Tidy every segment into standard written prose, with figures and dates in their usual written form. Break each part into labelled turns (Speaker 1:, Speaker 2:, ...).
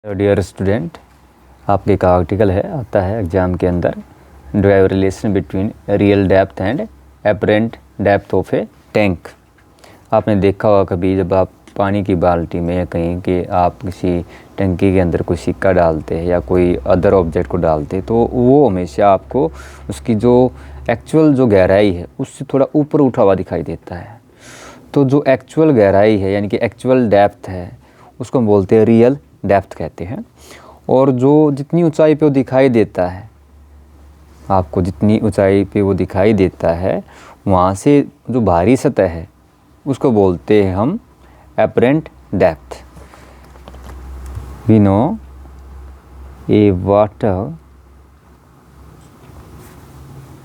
Speaker 1: Dear student, आपके एक article है आता है एग्जाम के अंदर, drive relation between real depth and apparent depth of A tank. आपने देखा होगा कभी जब आप पानी की बाल्टी में या कहीं के आप किसी टंकी के अंदर कोई सिक्का डालते हैं या कोई अदर ऑब्जेक्ट को डालते हैं तो वो हमेशा आपको उसकी जो एक्चुअल जो गहराई है उससे थोड़ा ऊपर उठा हुआ दिखाई देता है। तो जो एक्चुअल गहराई है यानी कि एक्चुअल डेप्थ है उसको हम बोलते हैं रियल डेप्थ कहते हैं। और जो जितनी ऊंचाई पे वो दिखाई देता है, आपको जितनी ऊंचाई पे वो दिखाई देता है वहाँ से जो बाहरी सतह है उसको बोलते हैं हम apparent depth. We know a water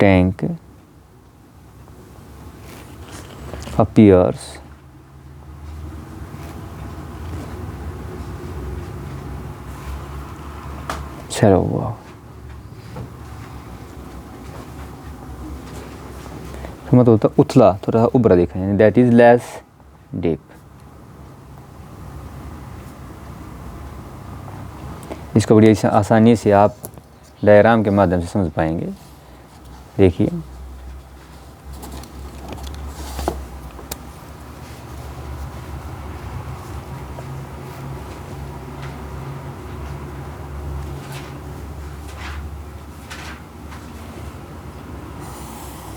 Speaker 1: tank appears shallow। तो मतलब होता उथला, थोड़ा उभरा दिखा है, दैट इज लेस डीप। इसको बड़ी आसानी से आप डायग्राम के माध्यम से समझ पाएंगे। देखिए,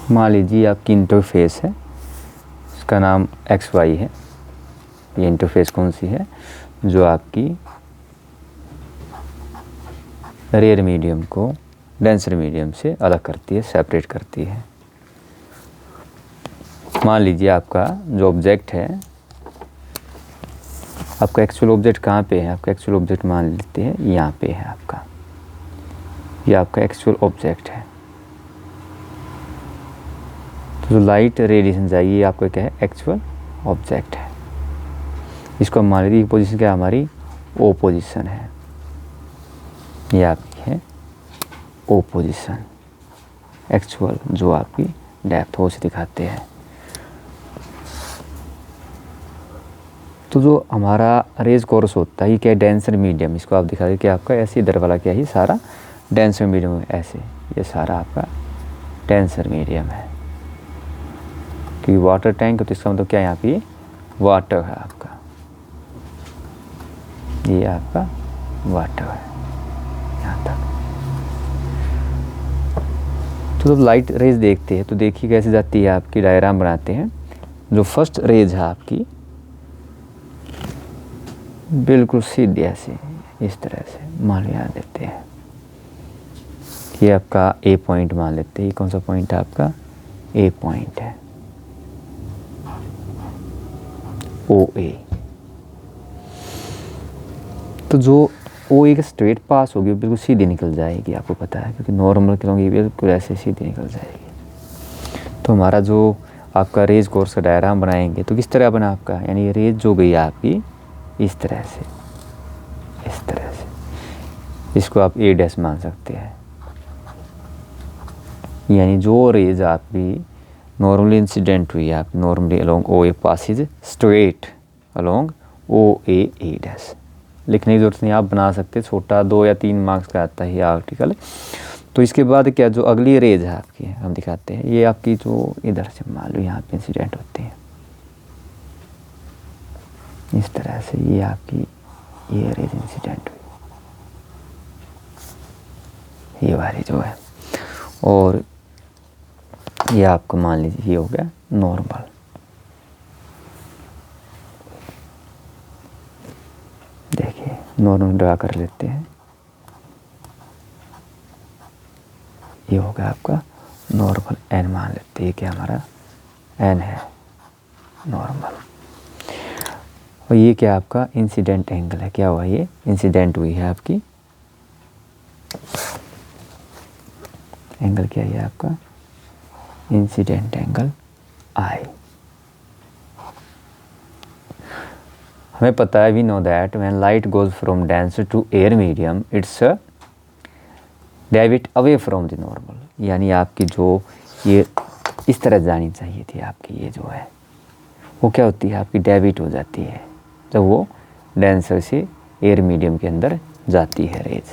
Speaker 1: मान लीजिए आपकी इंटरफेस है, इसका नाम XY है। ये इंटरफेस कौन सी है? जो आपकी रेयर मीडियम को डेंसर मीडियम से अलग करती है, सेपरेट करती है। मान लीजिए आपका जो ऑब्जेक्ट है, आपका एक्चुअल ऑब्जेक्ट कहाँ पे है? आपका एक्चुअल ऑब्जेक्ट मान लेते हैं यहाँ पे है आपका, ये आपका एक्चुअल ऑब्जेक्ट है। तो जो लाइट रेडिएशन जाएगी ये आपका क्या है? एक्चुअल ऑब्जेक्ट है। इसको हम मान लीजिए पोजीशन क्या हमारी ओ पोजीशन है, ये आपकी है ओ पोजीशन। एक्चुअल जो आपकी डेप्थ हो से दिखाते हैं। तो जो हमारा रेज कोर्स होता है ये क्या है? Denser medium. इसको आप दिखा दें कि आपका ऐसे इधर वाला क्या है? सारा डेंसर मीडियम है, ऐसे ये सारा आपका डेंसर मीडियम है। क्योंकि वाटर टैंक तो इसका मतलब क्या है? यहाँ पे वाटर है आपका, ये आपका वाटर है यहाँ तक। तो जब लाइट रेज देखते हैं तो देखिए कैसे जाती है आपकी, डायग्राम बनाते हैं। जो फर्स्ट रेज है आपकी बिल्कुल सीधी ऐसे इस तरह से मान लेते हैं, ये आपका ए पॉइंट मान लेते हैं। ये कौन सा पॉइंट है? आपका ए पॉइंट है, OA। तो जो OA के स्ट्रेट पास होगी बिल्कुल सीधी निकल जाएगी, आपको पता है, क्योंकि नॉर्मल करोगे बिल्कुल ऐसे सीधी निकल जाएगी। तो हमारा जो आपका रेज कोर्स का डायग्राम बनाएंगे तो किस तरह बना आपका? यानी रेज जो गई आपकी इस तरह से, इस तरह से, इसको आप A' मान सकते हैं। यानी जो रेज आपकी नॉर्मली इंसिडेंट हुई है, आप normally along OA passes straight along OA'। लिखने की जरूरत नहीं, आप बना सकते, छोटा 2 या 3 मार्क्स का आता है ये आर्टिकल। तो इसके बाद क्या, जो अगली रेज है आपकी हम दिखाते हैं, ये आपकी जो इधर से मान लो यहाँ पे इंसिडेंट होती है इस तरह से, ये आपकी ये रेज इंसिडेंट हुई, ये वाली जो है। और ये आपको मान लीजिए ये हो गया नॉर्मल। देखिए नॉर्मल ड्रा कर लेते हैं, ये हो गया आपका नॉर्मल। N मान लेते हैं, क्या हमारा N है नॉर्मल। और ये क्या आपका इंसिडेंट एंगल है, क्या हुआ? ये इंसिडेंट हुई है आपकी एंगल, क्या है आपका इंसिडेंट एंगल I। हमें पता है, we know that when light goes from denser to air medium it's deviate away from the normal. यानी आपकी जो ये इस तरह जानी चाहिए थी आपकी, ये जो है वो क्या होती है? आपकी डेविएट हो जाती है जब वो डेंसर से एयर मीडियम के अंदर जाती है रेज।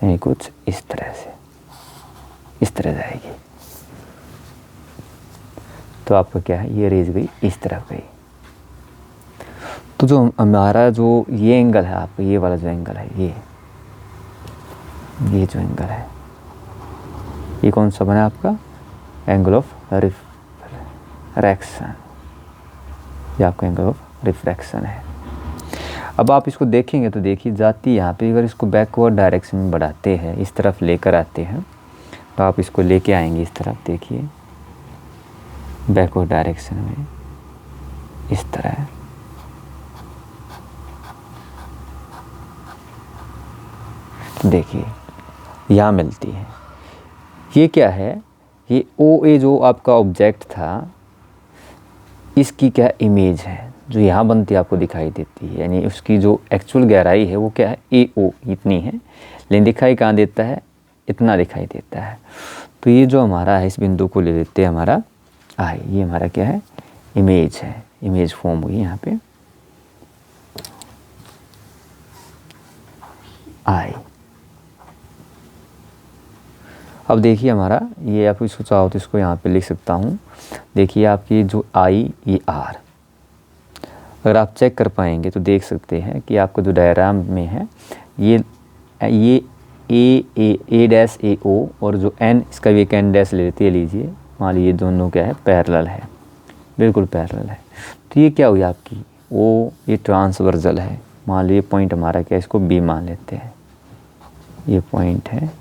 Speaker 1: यानी कुछ इस तरह से, इस तरह जाएगी। तो आपका क्या है, ये रेज गई इस तरफ गई। तो जो हमारा जो ये एंगल है आपका, ये वाला जो एंगल है, ये जो एंगल है, ये कौन सा बना आपका, एंगल ऑफ रिफ्रैक्शन। ये आपका एंगल ऑफ रिफ्रैक्शन है। अब आप इसको देखेंगे तो देखिए जाती यहाँ पे, अगर इसको बैकवर्ड डायरेक्शन में बढ़ाते हैं, इस तरफ लेकर आते हैं, तो आप इसको लेके आएंगे इस तरफ, देखिए बैकवर्ड डायरेक्शन में इस तरह। देखिए यहाँ मिलती है। ये क्या है, ये OA जो आपका ऑब्जेक्ट था, इसकी क्या इमेज है जो यहाँ बनती है, आपको दिखाई देती है। यानी उसकी जो एक्चुअल गहराई है वो क्या है, AO इतनी है, लेकिन दिखाई कहाँ देता है, इतना दिखाई देता है। तो ये जो हमारा है, इस बिंदु को ले लेते हैं हमारा आई, ये हमारा क्या है, इमेज है। इमेज फॉर्म हुई यहाँ पे आई। अब देखिए हमारा ये, आप इसको चाहो तो इसको यहाँ पे लिख सकता हूँ। देखिए आपकी जो आई, ये आर, अगर आप चेक कर पाएंगे तो देख सकते हैं कि आपको जो डायग्राम में है, ये ए डैश ए ओ, और जो एन, इसका भी एक एन डैश लेते लीजिए, मान लीजिए दोनों क्या है, पैरेलल है, बिल्कुल पैरेलल है। तो ये क्या हुई आपकी ओ, ये ट्रांसवर्सल है। मान लीजिए पॉइंट हमारा क्या है, इसको बी मान लेते हैं, ये पॉइंट है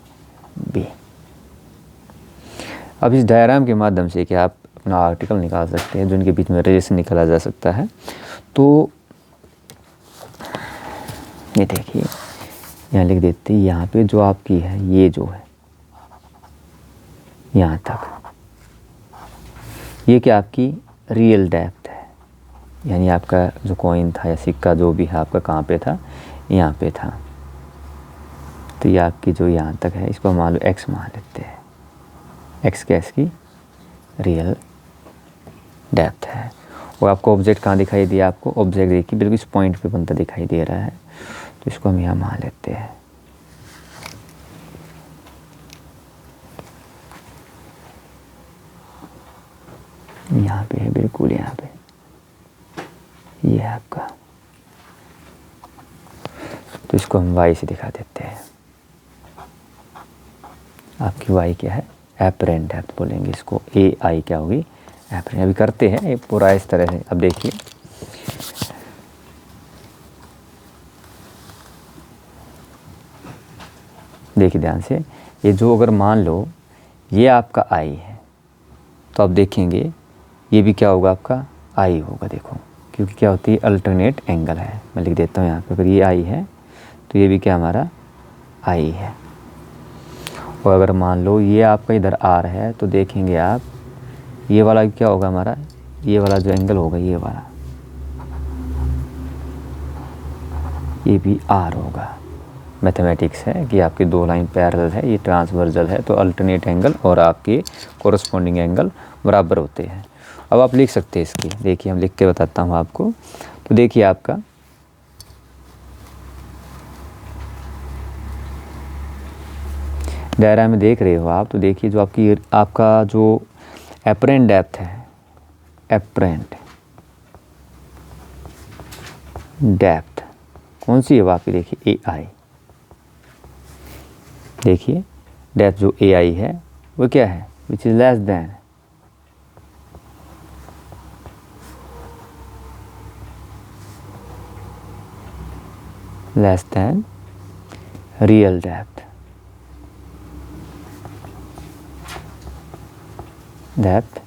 Speaker 1: बी। अब इस डायग्राम के माध्यम से क्या आप अपना आर्टिकल निकाल सकते हैं, जो इनके बीच में रिलेशन निकाला जा सकता है। तो ये देखिए यहाँ लिख देते हैं, यहाँ पे जो आपकी है, ये जो है यहाँ तक, ये क्या आपकी रियल डेप्थ है। यानी आपका जो कॉइन था या सिक्का जो भी है आपका, कहाँ पे था, यहाँ पे था। तो ये आपकी जो यहाँ तक है, इसको मान लो एक्स मान लेते हैं। एक्स क्या इसकी रियल डेप्थ है। और आपको ऑब्जेक्ट कहाँ दिखाई दिया, आपको ऑब्जेक्ट देखिए बिल्कुल इस पॉइंट पे बनता दिखाई दे रहा है। तो इसको हम यहाँ मान लेते हैं। यहाँ पे है, बिल्कुल यहाँ पे ये है आपका। तो इसको हम वाई से दिखा देते हैं। आपकी वाई क्या है, एपरेंट डेप्थ बोलेंगे इसको। ए आई क्या होगी, एपरेंट। अभी करते हैं ये पूरा इस तरह से। अब देखिए ध्यान से, ये जो अगर मान लो ये आपका आई है, तो आप देखेंगे ये भी क्या होगा, आपका आई होगा। देखो क्योंकि क्या होती है, अल्टरनेट एंगल है। मैं लिख देता हूँ यहाँ पे, अगर ये आई है तो ये भी क्या हमारा आई है। और अगर मान लो ये आपका इधर आर है, तो देखेंगे आप ये वाला क्या होगा हमारा, ये वाला जो एंगल होगा, ये वाला, ये भी आर होगा। मैथमेटिक्स है कि आपकी दो लाइन पैरेलल है, ये ट्रांसवर्सल है, तो अल्टरनेट एंगल और आपके कोरस्पॉन्डिंग एंगल बराबर होते हैं। अब आप लिख सकते हैं इसकी, देखिए हम लिख के बताता हूँ आपको। तो देखिए आपका डायग्राम में देख रहे हो आप, तो देखिए जो आपका जो एपरेंट डेप्थ है, एपरेंट डेप्थ कौन सी है वो आपकी, देखिए ए आई। देखिए डेप्थ जो ए आई है वो क्या है, which is less than real depth. Depth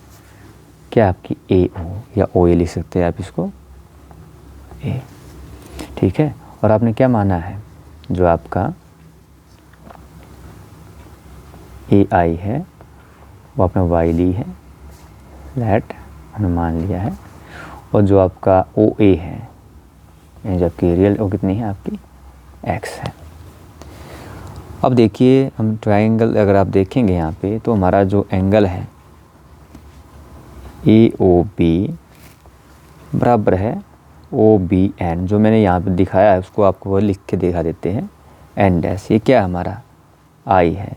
Speaker 1: क्या आपकी ए ओ या ओ ए लिख सकते हैं आप इसको, ए, ठीक है। और आपने क्या माना है, जो आपका ए आई है वो आपने वाई ली है, लेट हमने मान लिया है। और जो आपका ओ ए है, यानी जबकि रियल ओ कितनी है आपकी, एक्स है। अब देखिए हम ट्रायंगल अगर आप देखेंगे यहाँ पे, तो हमारा जो एंगल है ए ओ बी, बराबर है OBN, जो मैंने यहाँ पे दिखाया है उसको आपको वो लिख के दिखा देते हैं N डैश। ये क्या हमारा I है।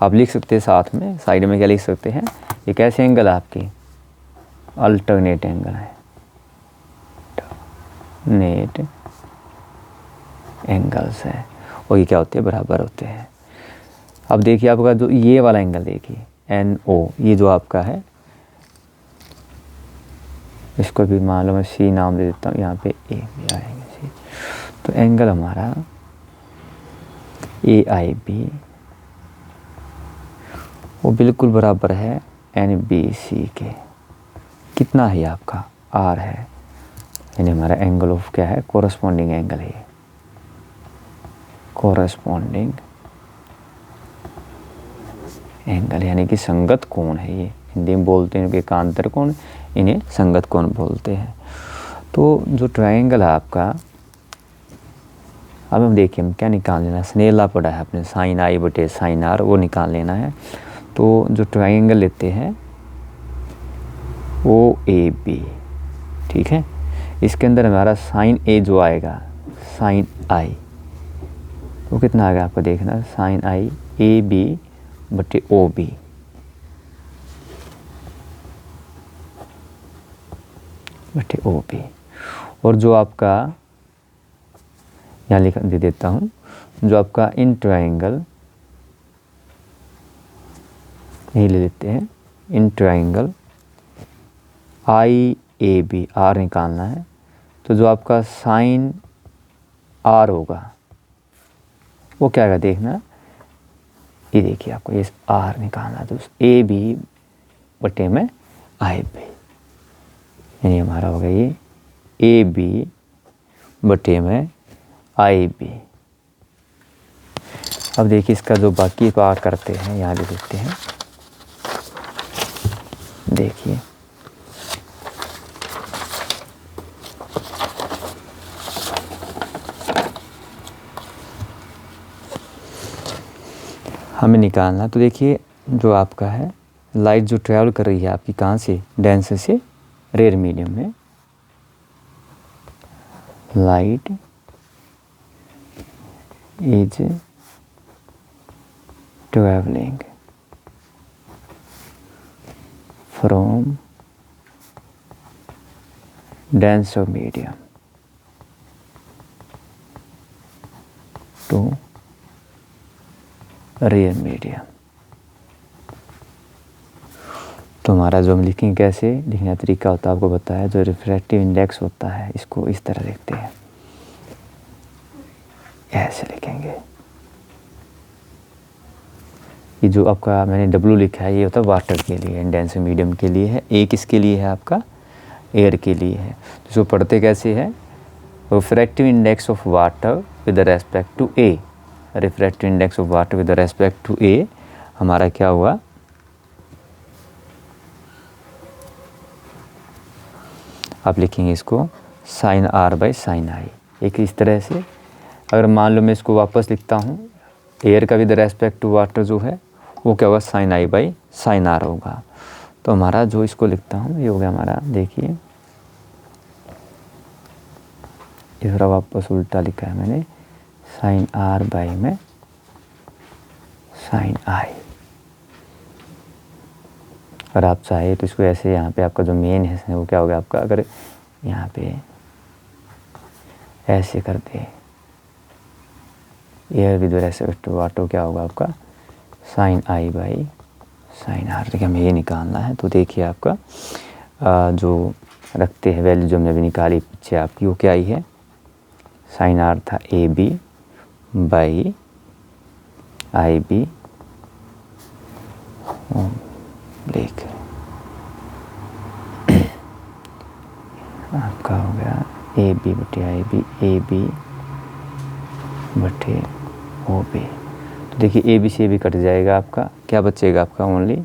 Speaker 1: आप लिख सकते हैं साथ में साइड में क्या लिख सकते हैं, ये कैसे एंगल है आपकी, अल्टरनेट एंगल है, नेट एंगल्स है, और ये क्या होते हैं, बराबर होते हैं। अब देखिए आपका जो ये वाला एंगल देखिए NO, ये जो आपका है, इसको भी मान लो मैं C नाम दे देता हूँ, यहाँ पे A भी आएगा C। तो एंगल हमारा AIB वो बिल्कुल बराबर है NBC के। कितना है आपका, R है, यानी हमारा एंगल ऑफ क्या है, कोरस्पॉन्डिंग एंगल है, कोरस्पॉन्डिंग एंगल यानी कि संगत कोण है। ये हिंदी में बोलते हैं इनके एकांतर कोण, इन्हें संगत कोण बोलते हैं। तो जो ट्रायंगल है आपका, अब हम देखिए हम क्या निकाल लेना, स्नेला पड़ा है अपने साइन I बटे साइन R, वो निकाल लेना है। तो जो ट्रायंगल लेते हैं OAB, ठीक है, इसके अंदर हमारा साइन A जो आएगा साइन I, वो कितना आ गया आपको देखना, साइन I AB बटे OB, बटे OB। और जो आपका यहाँ लिख दे देता हूँ, जो आपका इन ट्रायंगल, यही ले लेते हैं, इन ट्रायंगल IAB, R निकालना है। तो जो आपका साइन R होगा वो क्या आएगा देखना, ये देखिए आपको ये R निकालना है, तो AB बटे में IB, यानी हमारा होगा ये AB बटे में IB। अब देखिए इसका जो बाकी पार्ट करते हैं, यहाँ लिख देते हैं, देखिए हमें निकालना। तो देखिए जो आपका है लाइट जो ट्रैवल कर रही है आपकी कहाँ से, डेंस से रेयर मीडियम में, light is travelling from denser medium to rare medium। तो हमारा जो हम लिखेंगे, कैसे लिखने का तरीका होता है आपको बताया, जो रिफ्रैक्टिव इंडेक्स होता है इसको इस तरह लिखते हैं, ऐसे लिखेंगे। ये जो आपका मैंने W लिखा है ये होता है वाटर के लिए, डेंसर मीडियम के लिए है, A किसके लिए है आपका, एयर के लिए है। तो इसको पढ़ते कैसे है, refractive index of water with respect to A, refractive index of water with respect to A हमारा क्या हुआ, आप लिखेंगे इसको sine R by sine I। एक इस तरह से अगर मान लो मैं इसको वापस लिखता हूँ, एयर का विद रेस्पेक्ट टू वाटर जो है वो क्या होगा, sine I by sine R होगा। तो हमारा जो इसको लिखता हूँ ये हो गया हमारा, देखिए इस तरह वापस उल्टा लिखा है मैंने, साइन R बाई में साइन I। अगर आप चाहे तो इसको ऐसे, यहाँ पे आपका जो मेन है वो क्या होगा आपका, अगर यहाँ पे ऐसे कर दे air with respect to water, क्या होगा आपका sine I by sine R। देखिए हमें ये निकालना है। तो देखिए आपका जो रखते हैं वैल्यू जो हमने अभी निकाली पीछे आपकी, वो क्या आई है, साइन R था AB बाई IB ब्रेक, आपका हो गया AB बटे IB, AB बटे OB। तो देखिए AB से भी कट जाएगा, आपका क्या बचेगा आपका, ओनली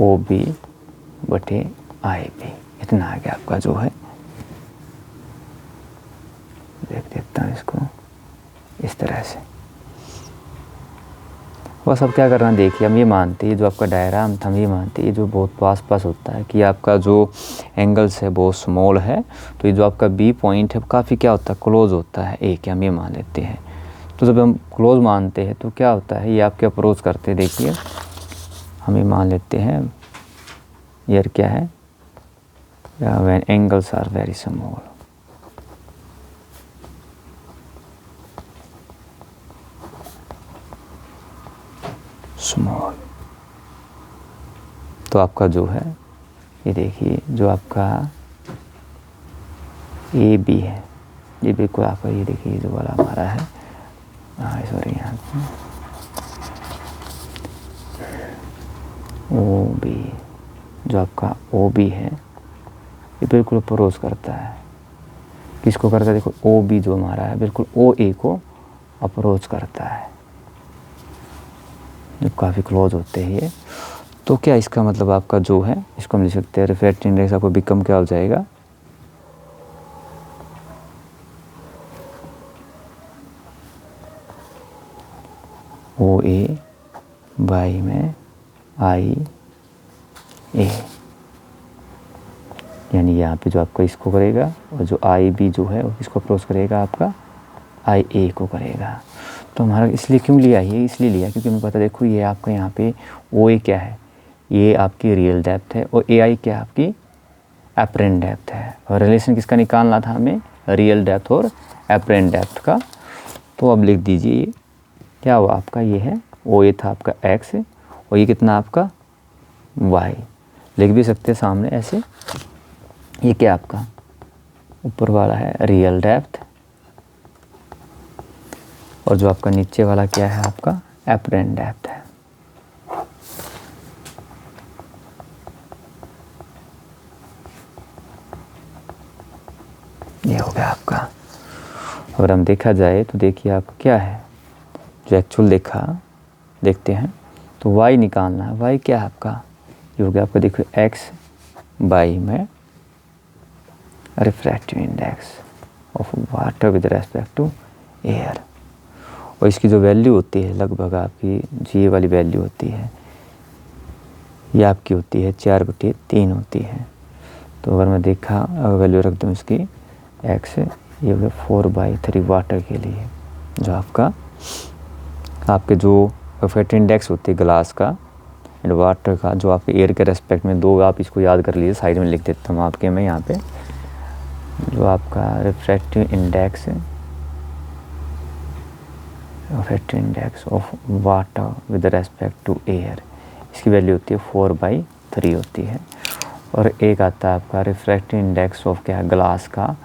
Speaker 1: OB बटे IB, इतना आ गया आपका जो है। देख देता हूँ इसको इस तरह से। बस अब क्या करना देखिए, हम ये मानते हैं जो आपका डायग्राम था, हम ये मानते हैं जो बहुत पास होता है कि आपका जो एंगल्स है बहुत स्मॉल है, तो ये जो आपका बी पॉइंट है काफ़ी क्या होता है, क्लोज होता है ए के, हम ये मान लेते हैं। तो जब हम क्लोज मानते हैं तो क्या होता है, ये आपके अप्रोच करते हैं, देखिए हम ये मान लेते हैं यार क्या है, when angles are very small. Small तो आपका जो है ये देखिए जो आपका ए बी है, ये बिल्कुल आपका ये देखिए जो वाला हमारा है, सॉरी यहाँ ओ बी, जो आपका ओ बी है ये बिल्कुल अप्रोच करता है, किसको करता है, देखो ओ बी जो हमारा है बिल्कुल ओ ए को अप्रोच करता है, जो काफ़ी क्लोज होते हैं ये। तो क्या इसका मतलब आपका जो है, इसको हम लिख सकते हैं रिफ्रैक्टिव इंडेक्स आपको बिकम क्या हो जाएगा, ओ ए बाई में आई ए, यानी यहाँ पे जो आपका इसको करेगा और जो आई बी जो है वो इसको अप्रोच करेगा, आपका आई ए को करेगा। तो हमारा इसलिए क्यों लिया ये, इसलिए लिया क्योंकि हमें पता, देखो ये आपका यहाँ पे ओ ए क्या है, ये आपकी रियल डेप्थ है, और ए आई क्या है आपकी एपरेंट डेप्थ है, और रिलेशन किसका निकालना था हमें, रियल डेप्थ और एपरेंट डेप्थ का। तो अब लिख दीजिए क्या हुआ आपका, ये है ओ ए था आपका एक्स और ये कितना आपका वाई, लिख भी सकते हैं सामने ऐसे, ये क्या आपका ऊपर वाला है रियल डेप्थ और जो आपका नीचे वाला क्या है आपका एपरेंट डेप्थ है। ये हो गया आपका। अगर हम देखा जाए तो देखिए आपका क्या है, जो एक्चुअल देखते हैं तो y निकालना है, y क्या है आपका, ये हो गया आपका, देखो x बाई में refractive index of water with respect to air, और इसकी जो वैल्यू होती है लगभग आपकी जी वाली वैल्यू होती है, ये आपकी होती है 4/3 होती है। तो अगर मैं देखा वैल्यू रख दूँ इसकी x, ये हो गया 4/3 वाटर के लिए, जो आपके जो रिफ्रैक्टिव इंडेक्स होती है ग्लास का एंड वाटर का, जो आपके एयर के रेस्पेक्ट में दो, आप इसको याद कर लीजिए, साइड में लिख देता हूँ आपके मैं यहाँ पे, जो आपका refractive index of water with respect to air, इसकी वैल्यू होती है 4/3 होती है। और एक आता है आपका रिफ्रैक्टिव इंडेक्स ऑफ क्या है ग्लास का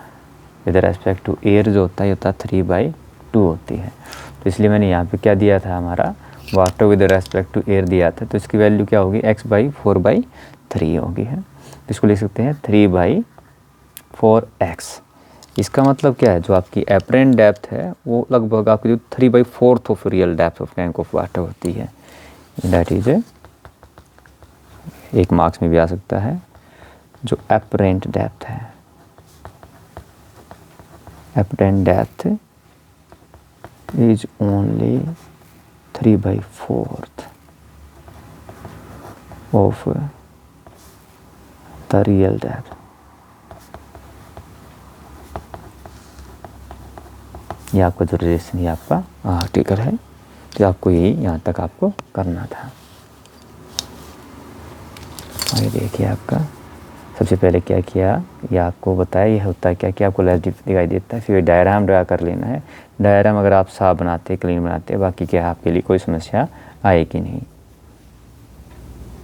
Speaker 1: विद रेस्पेक्ट टू एयर, जो होता है 3/2 होती है। तो इसलिए मैंने यहाँ पे क्या दिया था, हमारा water with respect to air दिया था, तो इसकी वैल्यू क्या होगी x/4/3 होगी है। तो इसको लिख सकते हैं 3/4x। इसका मतलब क्या है, जो आपकी एपरेंट डेप्थ है वो लगभग आपकी जो 3/4 of real depth of tank of water होती है, दैट इज एक मार्क्स में भी आ सकता है, जो एपरेंट डेप्थ है, apparent depth is only 3/4 of the real depth। ये आपका जो रिलेशन, ये आपका आर्टिकल है, तो आपको यही यहाँ तक आपको करना था। और ये देखिए आपका सबसे पहले क्या किया, ये आपको बताया ये होता है क्या, कि आपको लैस दिखाई देता है, फिर डायग्राम ड्रा कर लेना है। डायग्राम अगर आप साफ बनाते, क्लीन बनाते, बाकी क्या आपके लिए कोई समस्या आएगी नहीं।